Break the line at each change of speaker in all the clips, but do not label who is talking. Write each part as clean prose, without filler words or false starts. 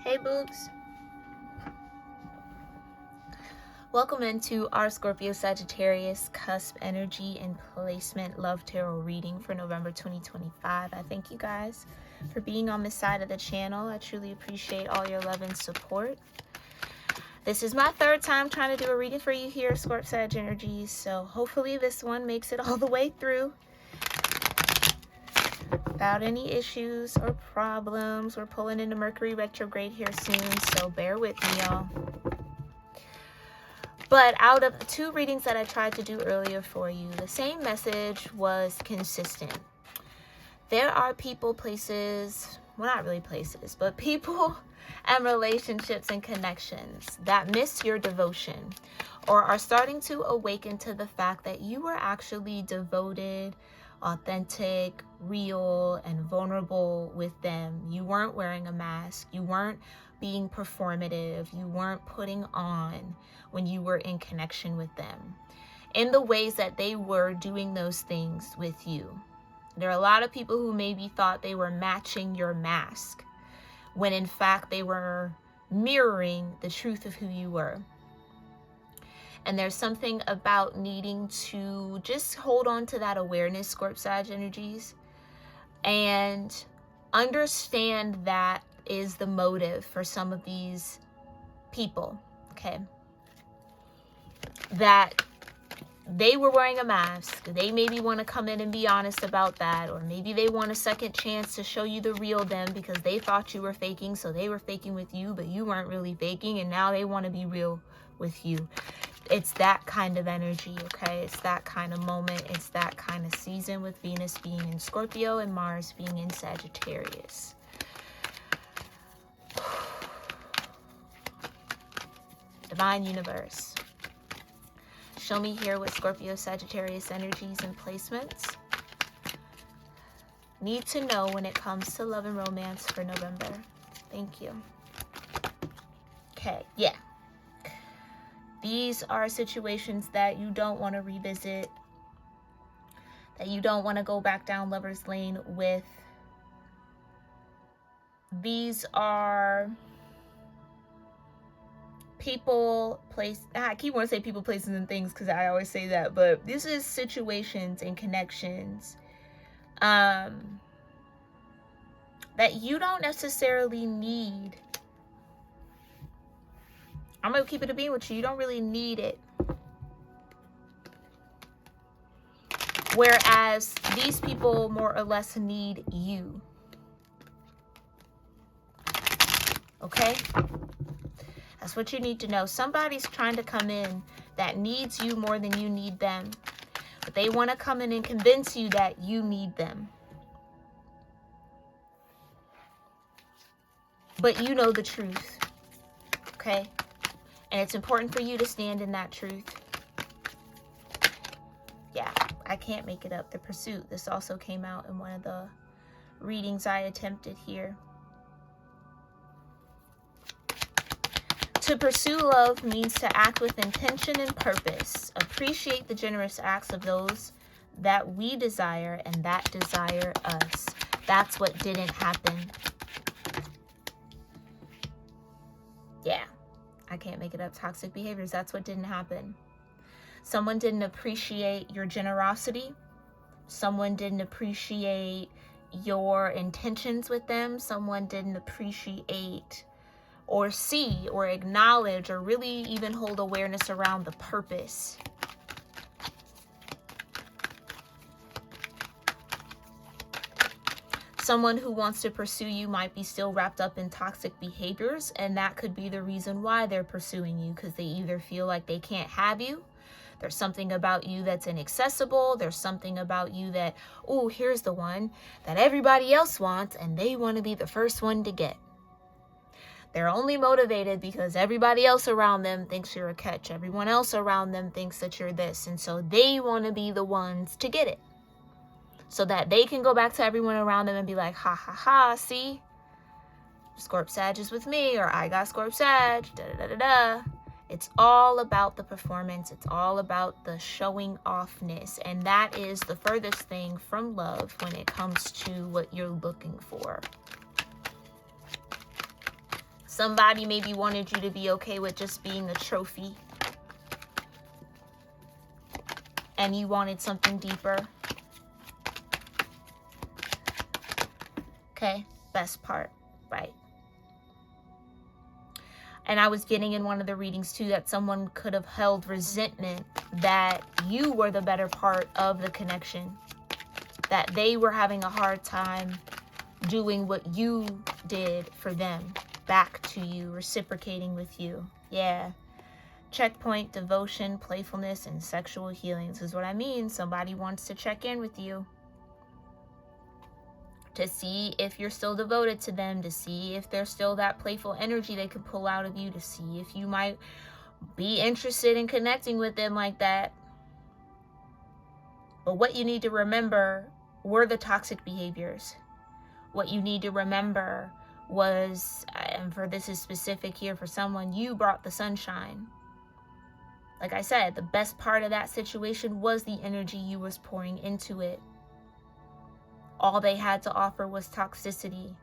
Hey boobs. Welcome into our Scorpio-Sagittarius cusp energy and placement love tarot reading for November 2025. I thank you guys for being on this side of the channel. I truly appreciate all your love and support. This is my third time trying to do a reading for you here, Scorp-Sag energies, so hopefully this one makes it all the way through without any issues or problems. We're pulling into Mercury retrograde here soon, so bear with me, y'all. But out of the two readings that I tried to do earlier for you, the same message was consistent. There are people, places, well, not really places, but people and relationships and connections that miss your devotion or are starting to awaken to the fact that you were actually devoted, authentic, real, and vulnerable with them. You weren't wearing a mask. You weren't being performative. You weren't putting on when you were in connection with them in the ways that they were doing those things with you. There are a lot of people who maybe thought they were matching your mask when in fact they were mirroring the truth of who you were. And there's something about needing to just hold on to that awareness, Scorp-Sag energies, and understand that is the motive for some of these people, okay? That they were wearing a mask. They maybe want to come in and be honest about that, or maybe they want a second chance to show you the real them because they thought you were faking, so they were faking with you, but you weren't really faking, and now they want to be real with you. It's that kind of energy, okay? It's that kind of moment. It's that kind of season with Venus being in Scorpio and Mars being in Sagittarius. Divine Universe, show me here what Scorpio-Sagittarius energies and placements need to know when it comes to love and romance for November. Thank you. Okay, yeah. These are situations that you don't want to revisit, that you don't want to go back down lover's lane with. These are people, I keep wanting to say people, places, and things because I always say that, but this is situations and connections that you don't necessarily need. I'm going to keep it a being with you. You don't really need it. Whereas these people more or less need you. Okay? That's what you need to know. Somebody's trying to come in that needs you more than you need them. But they want to come in and convince you that you need them. But you know the truth. Okay? And it's important for you to stand in that truth. Yeah, I can't make it up. The Pursuit. This also came out in one of the readings I attempted here. To pursue love means to act with intention and purpose. Appreciate the generous acts of those that we desire and that desire us. That's what didn't happen. Yeah. I can't make it up. Toxic behaviors. That's what didn't happen. Someone didn't appreciate your generosity. Someone didn't appreciate your intentions with them. Someone didn't appreciate or see or acknowledge or really even hold awareness around the purpose. Someone who wants to pursue you might be still wrapped up in toxic behaviors, and that could be the reason why they're pursuing you, because they either feel like they can't have you, there's something about you that's inaccessible, there's something about you that, oh, here's the one that everybody else wants, and they want to be the first one to get. They're only motivated because everybody else around them thinks you're a catch. Everyone else around them thinks that you're this, and so they want to be the ones to get it. So that they can go back to everyone around them and be like, ha ha ha, see? Scorp-Sag is with me, or I got Scorp-Sag, da da da da da. It's all about the performance. It's all about the showing offness. And that is the furthest thing from love when it comes to what you're looking for. Somebody maybe wanted you to be okay with just being a trophy. And you wanted something deeper. Okay, best part, right? And I was getting in one of the readings too that someone could have held resentment that you were the better part of the connection. That they were having a hard time doing what you did for them, back to you, reciprocating with you. Yeah. Checkpoint, devotion, playfulness, and sexual healing. This is what I mean. Somebody wants to check in with you to see if you're still devoted to them, to see if there's still that playful energy they could pull out of you, to see if you might be interested in connecting with them like that. But what you need to remember were the toxic behaviors. What you need to remember was, and for this is specific here for someone, you brought the sunshine. Like I said, the best part of that situation was the energy you was pouring into it. All they had to offer was toxicity.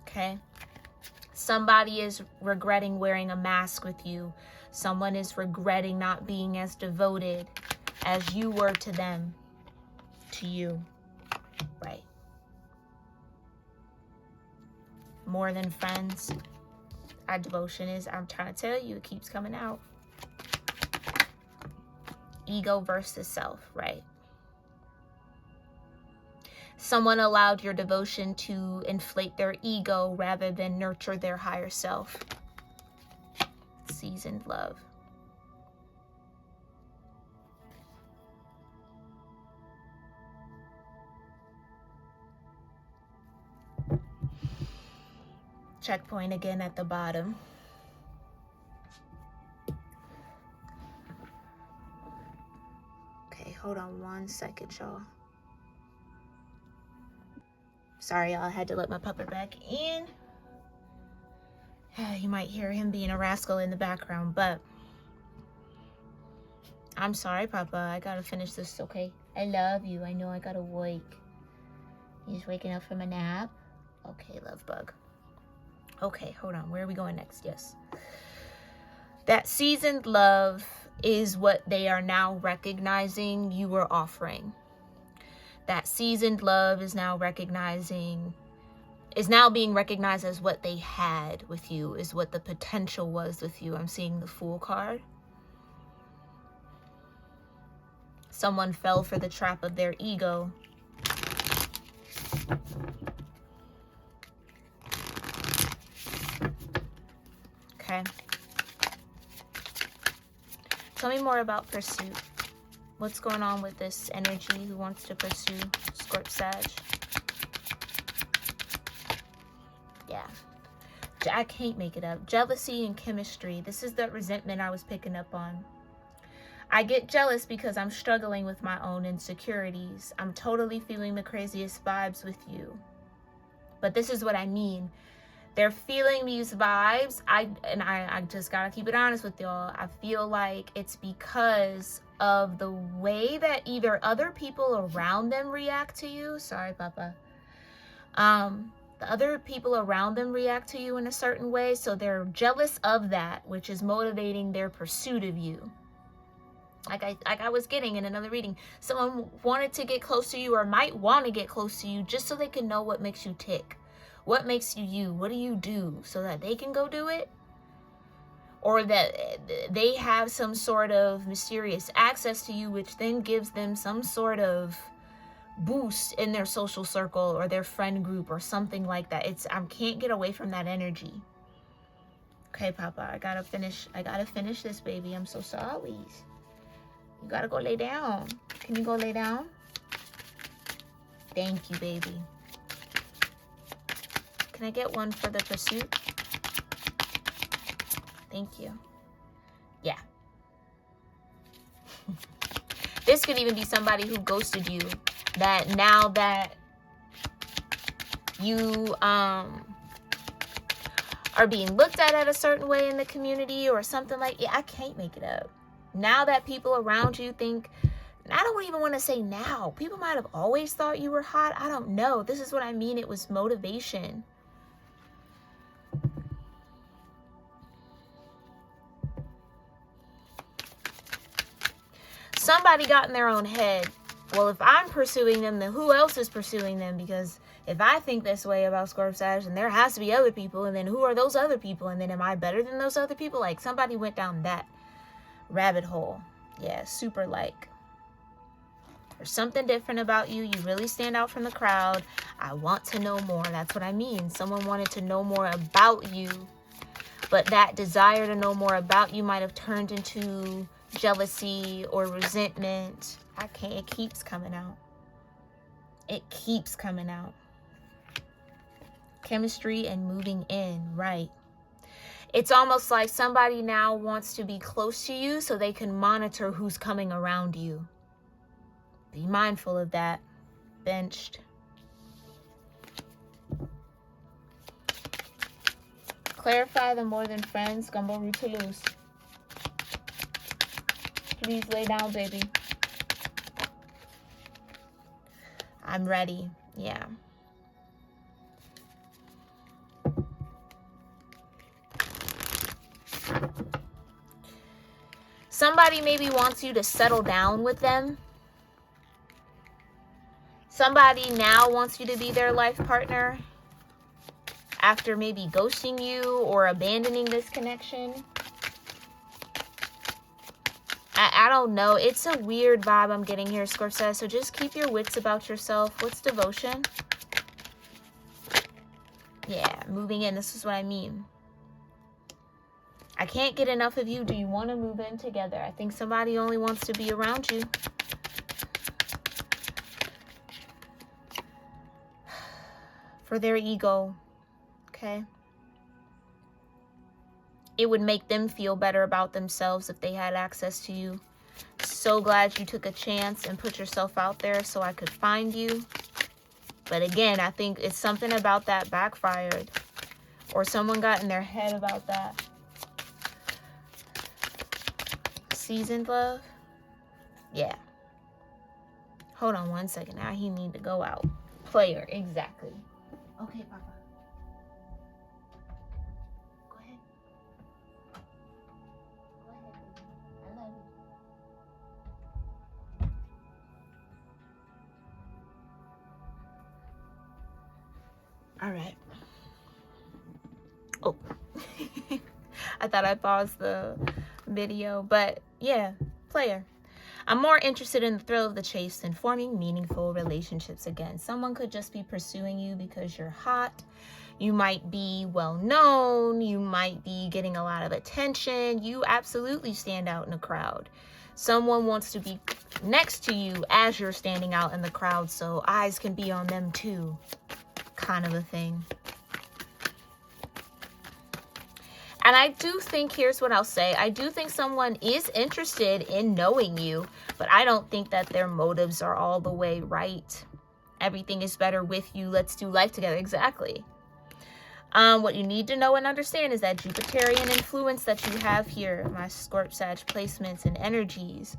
Okay? Somebody is regretting wearing a mask with you. Someone is regretting not being as devoted as you were to them, to you. Right. More than friends. Our devotion is, I'm trying to tell you, it keeps coming out. Ego versus self, right? Someone allowed your devotion to inflate their ego rather than nurture their higher self. Seasoned love. Checkpoint again at the bottom. Okay, hold on 1 second, y'all. Sorry, y'all, I had to let my puppet back in. You might hear him being a rascal in the background, but I'm sorry, Papa. I gotta finish this, okay? I love you. I know I gotta wake. He's waking up from a nap. Okay, love bug. Okay, hold on. Where are we going next? Yes. That seasoned love is what they are now recognizing you were offering. That seasoned love is now being recognized as what they had with you, is what the potential was with you. I'm seeing the Fool card. Someone fell for the trap of their ego. Okay. Tell me more about pursuit. What's going on with this energy who wants to pursue Scorp-Sag? Yeah. I can't make it up. Jealousy and chemistry. This is the resentment I was picking up on. I get jealous because I'm struggling with my own insecurities. I'm totally feeling the craziest vibes with you. But this is what I mean. They're feeling these vibes. I just gotta keep it honest with y'all. I feel like it's because of the way that either other people around them react to you. Sorry, Papa. The other people around them react to you in a certain way. So they're jealous of that, which is motivating their pursuit of you. Like I was getting in another reading. Someone wanted to get close to you or might want to get close to you just so they can know what makes you tick. What makes you you? What do you do so that they can go do it? Or that they have some sort of mysterious access to you, which then gives them some sort of boost in their social circle or their friend group or something like that. I can't get away from that energy. Okay, Papa, I gotta finish this, baby. I'm so sorry. You gotta go lay down. Can you go lay down? Thank you, baby. Can I get one for the pursuit? Thank you. Yeah. This could even be somebody who ghosted you. That now that you are being looked at a certain way in the community or something like, yeah, I can't make it up. Now that people around you think And I don't even want to say now. People might have always thought you were hot. I don't know. This is what I mean. It was motivation. Somebody got in their own head. Well, if I'm pursuing them, then who else is pursuing them? Because if I think this way about Scorpio-Sag, then there has to be other people. And then who are those other people? And then am I better than those other people? Like, somebody went down that rabbit hole. Yeah, super like. There's something different about you. You really stand out from the crowd. I want to know more. That's what I mean. Someone wanted to know more about you. But that desire to know more about you might have turned into jealousy or resentment. It keeps coming out. It keeps coming out. Chemistry and moving in, right? It's almost like somebody now wants to be close to you so they can monitor who's coming around you. Be mindful of that. Benched. Clarify the more than friends. Gumbo root to lose. Please lay down, baby. I'm ready. Yeah. Somebody maybe wants you to settle down with them. Somebody now wants you to be their life partner after maybe ghosting you or abandoning this connection. I don't know. It's a weird vibe I'm getting here, Scorpio. So just keep your wits about yourself. What's devotion? Yeah, moving in. This is what I mean. I can't get enough of you. Do you want to move in together? I think somebody only wants to be around you. For their ego. Okay? It would make them feel better about themselves if they had access to you. So glad you took a chance and put yourself out there so I could find you. But again, I think it's something about that backfired. Or someone got in their head about that. Seasoned love? Yeah. Hold on one second. Now he need to go out. Player, exactly. Okay, Papa. Go ahead. Go ahead, baby. I love you. All right. Oh. I thought I paused the video, but yeah, player. I'm more interested in the thrill of the chase than forming meaningful relationships again. Someone could just be pursuing you because you're hot. You might be well known. You might be getting a lot of attention. You absolutely stand out in a crowd. Someone wants to be next to you as you're standing out in the crowd, so eyes can be on them too, kind of a thing. And I do think, here's what I'll say, I do think someone is interested in knowing you, but I don't think that their motives are all the way right. Everything is better with you. Let's do life together. Exactly. What you need to know and understand is that Jupiterian influence that you have here, my Scorp-Sag placements and energies,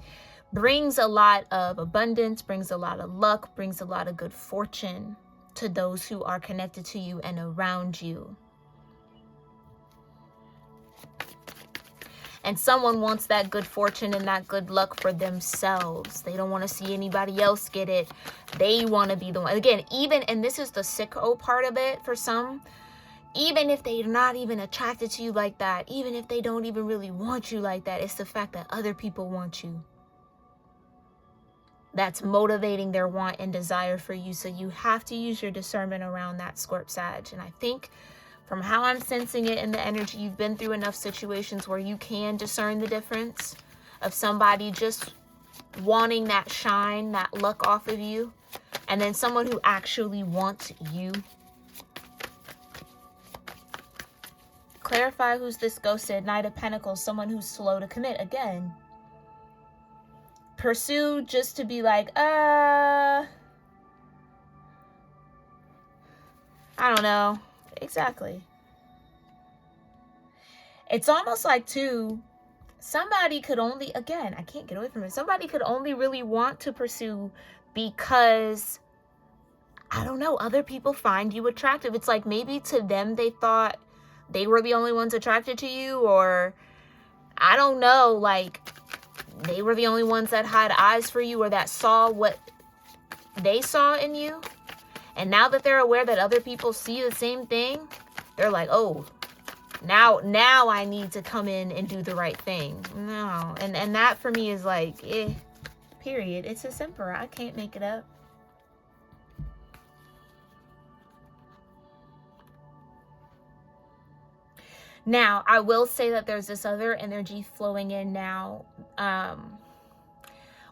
brings a lot of abundance, brings a lot of luck, brings a lot of good fortune to those who are connected to you and around you. And someone wants that good fortune and that good luck for themselves. They don't want to see anybody else get it. They want to be the one. Again, even, and this is the sicko part of it for some, even if they're not even attracted to you like that, even if they don't even really want you like that, it's the fact that other people want you. That's motivating their want and desire for you. So you have to use your discernment around that, Scorp-Sag. And I think from how I'm sensing it in the energy, you've been through enough situations where you can discern the difference of somebody just wanting that shine, that luck off of you, and then someone who actually wants you. Clarify who's this ghosted. Knight of Pentacles, someone who's slow to commit. Again, pursue just to be like, I don't know. Exactly. It's almost like, too, somebody could only, again, I can't get away from it. Somebody could only really want to pursue because, I don't know, other people find you attractive. It's like maybe to them they thought they were the only ones attracted to you, or I don't know, like they were the only ones that had eyes for you or that saw what they saw in you. And now that they're aware that other people see the same thing, they're like, oh, now I need to come in and do the right thing. No. And that for me is like, period. It's a Emperor. I can't make it up. Now, I will say that there's this other energy flowing in now,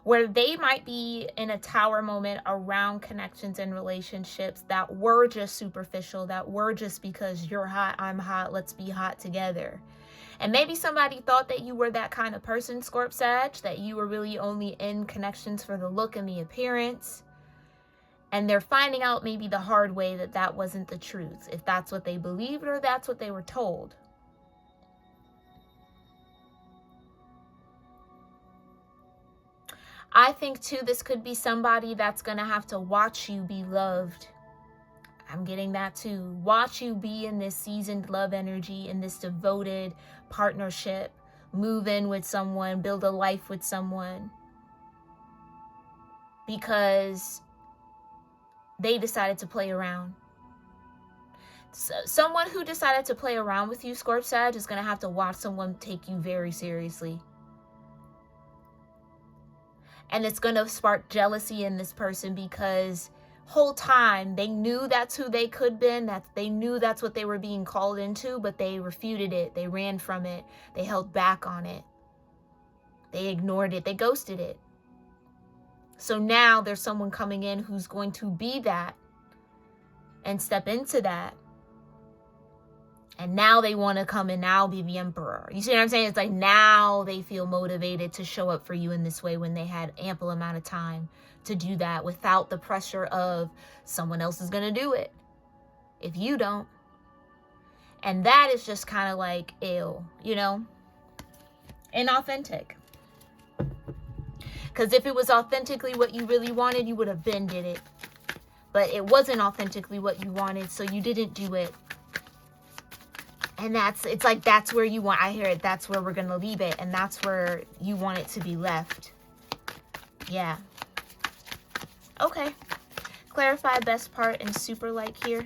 where they might be in a tower moment around connections and relationships that were just superficial, that were just because you're hot, I'm hot, let's be hot together. And maybe somebody thought that you were that kind of person, Scorp-Sag, that you were really only in connections for the look and the appearance. And they're finding out maybe the hard way that that wasn't the truth, if that's what they believed or that's what they were told. I think, too, this could be somebody that's going to have to watch you be loved. I'm getting that, too. Watch you be in this seasoned love energy, in this devoted partnership. Move in with someone, build a life with someone. Because they decided to play around. So, someone who decided to play around with you, Scorp-Sag, is going to have to watch someone take you very seriously. And it's going to spark jealousy in this person because whole time they knew that's who they could been, that they knew that's what they were being called into, but they refuted it. They ran from it. They held back on it. They ignored it. They ghosted it. So now there's someone coming in who's going to be that and step into that. And now they want to come and now be the emperor. You see what I'm saying? It's like now they feel motivated to show up for you in this way when they had ample amount of time to do that without the pressure of someone else is going to do it if you don't. And that is just kind of like ill, you know, inauthentic. Because if it was authentically what you really wanted, you would have been did it. But it wasn't authentically what you wanted, so you didn't do it. And it's like, that's where you want, I hear it, that's where we're going to leave it. And that's where you want it to be left. Yeah. Okay. Clarify best part and super like here.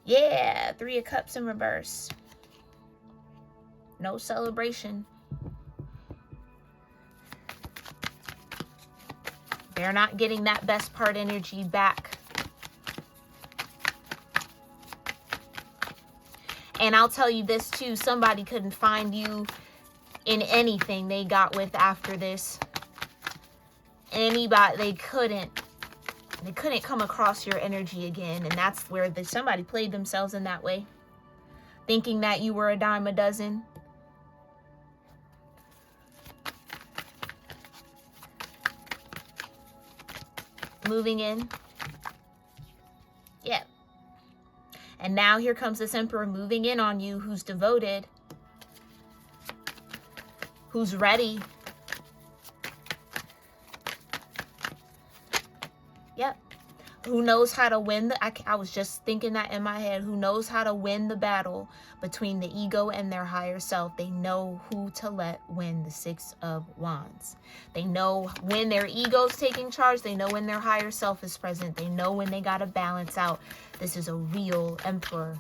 Yeah. 3 of Cups in reverse. No celebration. They're not getting that best part energy back. And I'll tell you this too, somebody couldn't find you in anything they got with after this. Anybody, they couldn't come across your energy again. And that's where somebody played themselves in that way. Thinking that you were a dime a dozen. Moving in. Yeah. And now here comes this emperor moving in on you, who's devoted, who's ready. Yep. Who knows how to win I was just thinking that in my head. Who knows how to win the battle between the ego and their higher self. They know who to let win the 6 of Wands. They know when their ego's taking charge. They know when their higher self is present. They know when they got to balance out. This is a real emperor.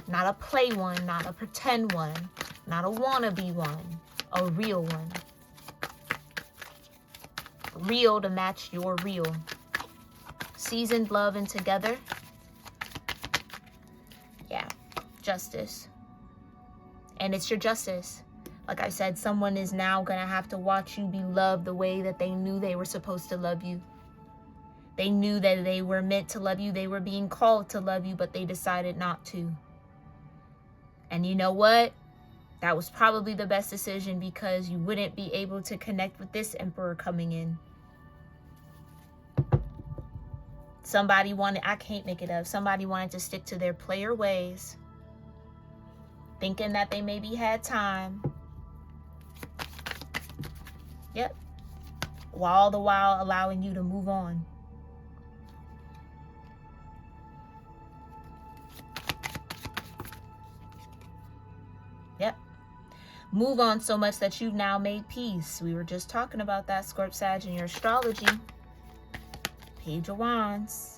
Not a play one, not a pretend one, not a wannabe one. A real one. Real to match your real. Seasoned love and together. Yeah. Justice. And it's your justice. Like I said, someone is now going to have to watch you be loved the way that they knew they were supposed to love you. They knew that they were meant to love you. They were being called to love you, but they decided not to. And you know what? That was probably the best decision because you wouldn't be able to connect with this emperor coming in. Somebody wanted, I can't make it up, somebody wanted to stick to their player ways, thinking that they maybe had time, Yep. All the while allowing you to move on. Yep. Move on so much that you've now made peace. We were just talking about that, Scorp-Sag, in your astrology. Page of Wands.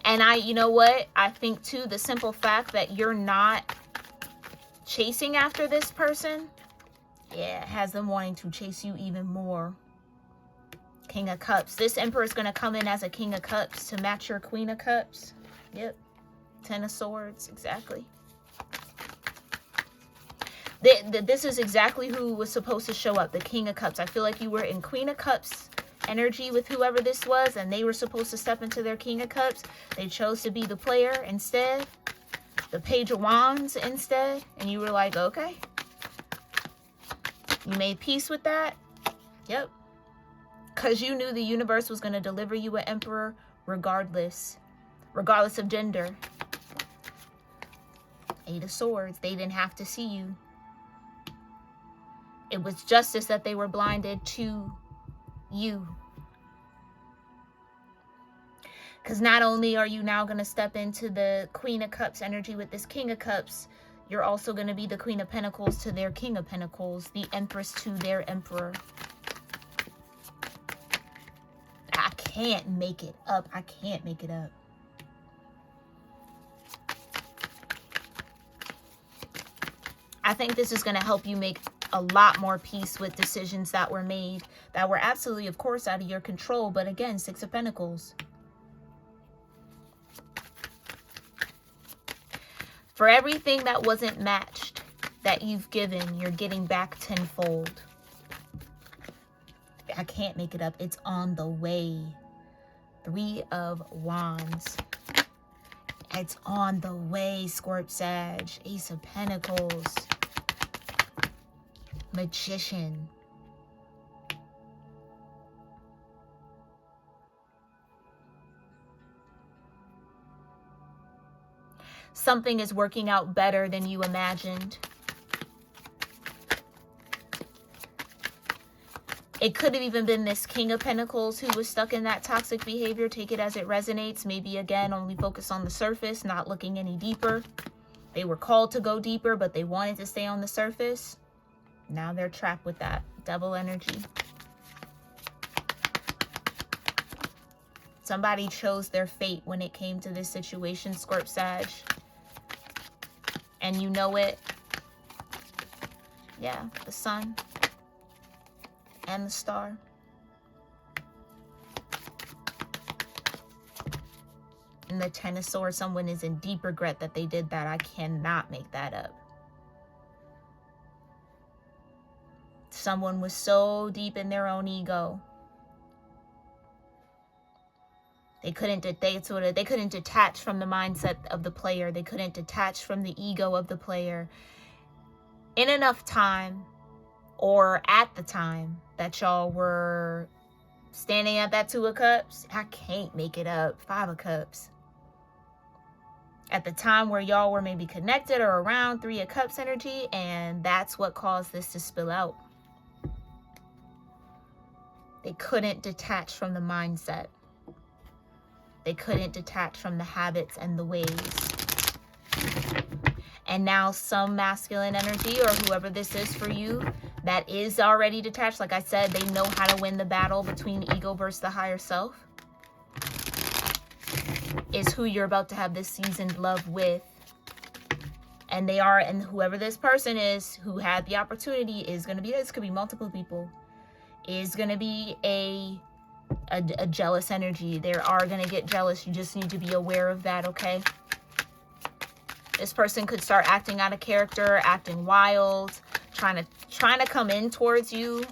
And you know what? I think too, the simple fact that you're not chasing after this person, yeah, has them wanting to chase you even more. King of Cups. This Emperor is going to come in as a King of Cups to match your Queen of Cups. Yep. Ten of Swords. Exactly. This is exactly who was supposed to show up. The King of Cups. I feel like you were in Queen of Cups energy with whoever this was, and they were supposed to step into their King of Cups. They chose to be the player instead. The Page of Wands instead. And you were like, okay. You made peace with that. Yep. Because you knew the universe was going to deliver you an Emperor regardless of gender. Eight of Swords. They didn't have to see you. It was justice that they were blinded to you. Because not only are you now going to step into the Queen of Cups energy with this King of Cups, you're also going to be the Queen of Pentacles to their King of Pentacles, the Empress to their Emperor. I can't make it up. I can't make it up. I think this is going to help you make a lot more peace with decisions that were made that were absolutely, of course, out of your control. But again, Six of Pentacles. For everything that wasn't matched that you've given, you're getting back tenfold. I can't make it up. It's on the way. Three of Wands. It's on the way, Scorp-Sag. Ace of Pentacles. Magician. Something is working out better than you imagined. It could have even been this King of Pentacles who was stuck in that toxic behavior. Take it as it resonates. Maybe, again, only focus on the surface, not looking any deeper. They were called to go deeper, but they wanted to stay on the surface. Now they're trapped with that Devil energy. Somebody chose their fate when it came to this situation, Scorp-Sag. And you know it. Yeah, the Sun. And the Star. And the Ten of Swords, someone is in deep regret that they did that. I cannot make that up. Someone was so deep in their own ego. They couldn't detach from the mindset of the player. They couldn't detach from the ego of the player in enough time, or at the time that y'all were standing at that Two of Cups. I can't make it up. Five of Cups. At the time where y'all were maybe connected or around, Three of Cups energy, and that's what caused this to spill out. They couldn't detach from the mindset. They couldn't detach from the habits and the ways. And now some masculine energy, or whoever this is for you, that is already detached. Like I said, they know how to win the battle between ego versus the higher self. Is who you're about to have this seasoned love with. And they are, and whoever this person is who had the opportunity is going to be, this could be multiple people, is going to be a jealous energy. They are going to get jealous. You just need to be aware of that, okay? This person could start acting out of character, acting wild, trying to come in towards you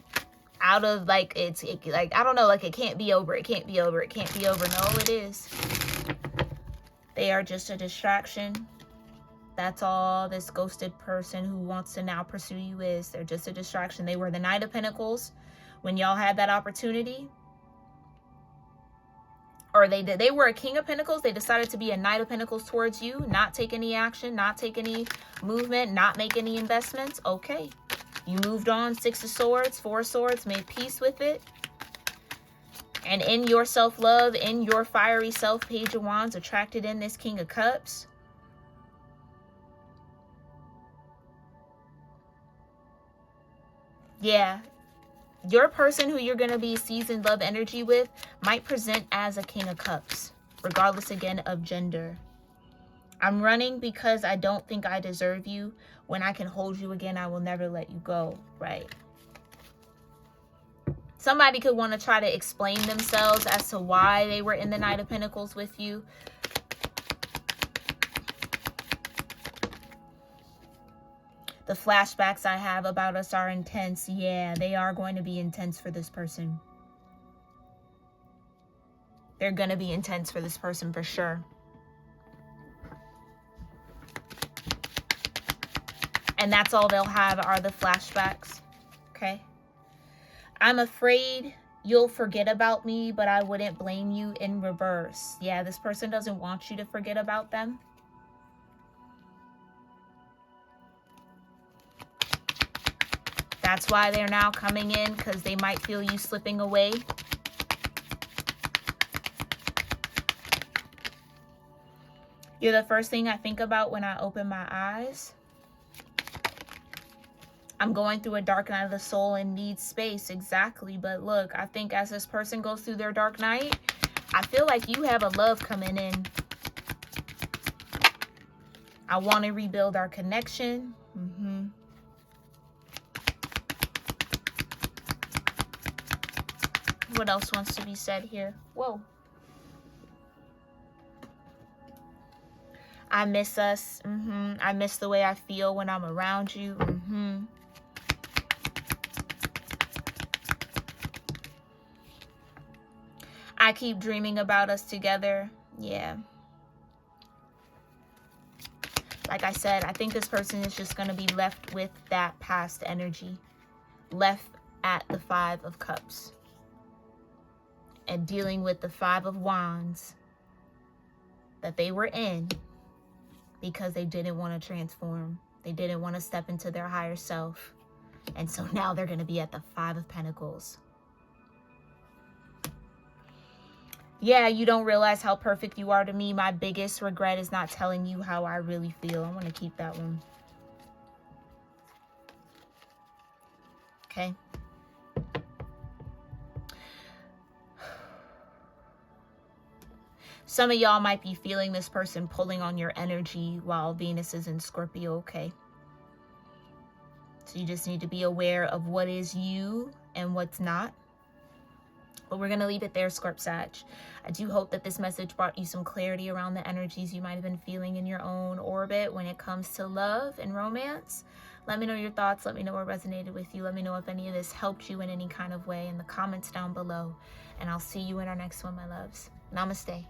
out of like, like, I don't know, like it can't be over. It can't be over. It can't be over. No, it is. They are just a distraction. That's all this ghosted person who wants to now pursue you is. They're just a distraction. They were the Knight of Pentacles when y'all had that opportunity. or they were a King of Pentacles. They decided to be a Knight of Pentacles towards you, not take any action, not take any movement, not make any investments. Okay. You moved on. 6 of Swords, 4 of Swords, made peace with it. And in your self-love, in your fiery self, Page of Wands, attracted in this King of Cups. Yeah. Your person who you're going to be seasoned love energy with might present as a King of Cups, regardless again of gender. I'm running because I don't think I deserve you. When I can hold you again, I will never let you go, right? Somebody could want to try to explain themselves as to why they were in the Knight of Pentacles with you. The flashbacks I have about us are intense. Yeah, they are going to be intense for this person. They're going to be intense for this person for sure. And that's all they'll have are the flashbacks. Okay. I'm afraid you'll forget about me, but I wouldn't blame you in reverse. Yeah, this person doesn't want you to forget about them. That's why they're now coming in, because they might feel you slipping away. You're the first thing I think about when I open my eyes. I'm going through a dark night of the soul and need space. Exactly. But look, I think as this person goes through their dark night, I feel like you have a love coming in. I want to rebuild our connection. What else wants to be said here? Whoa. I miss us. I miss the way I feel when I'm around you. I keep dreaming about us together. Yeah. Like I said, I think this person is just going to be left with that past energy. Left at the 5 of Cups. And dealing with the 5 of Wands that they were in because they didn't want to transform. They didn't want to step into their higher self. And so now they're going to be at the 5 of Pentacles. Yeah, you don't realize how perfect you are to me. My biggest regret is not telling you how I really feel. I want to keep that one. Okay. Some of y'all might be feeling this person pulling on your energy while Venus is in Scorpio, okay? So you just need to be aware of what is you and what's not. But we're going to leave it there, Scorp-Sag. I do hope that this message brought you some clarity around the energies you might have been feeling in your own orbit when it comes to love and romance. Let me know your thoughts. Let me know what resonated with you. Let me know if any of this helped you in any kind of way in the comments down below. And I'll see you in our next one, my loves. Namaste.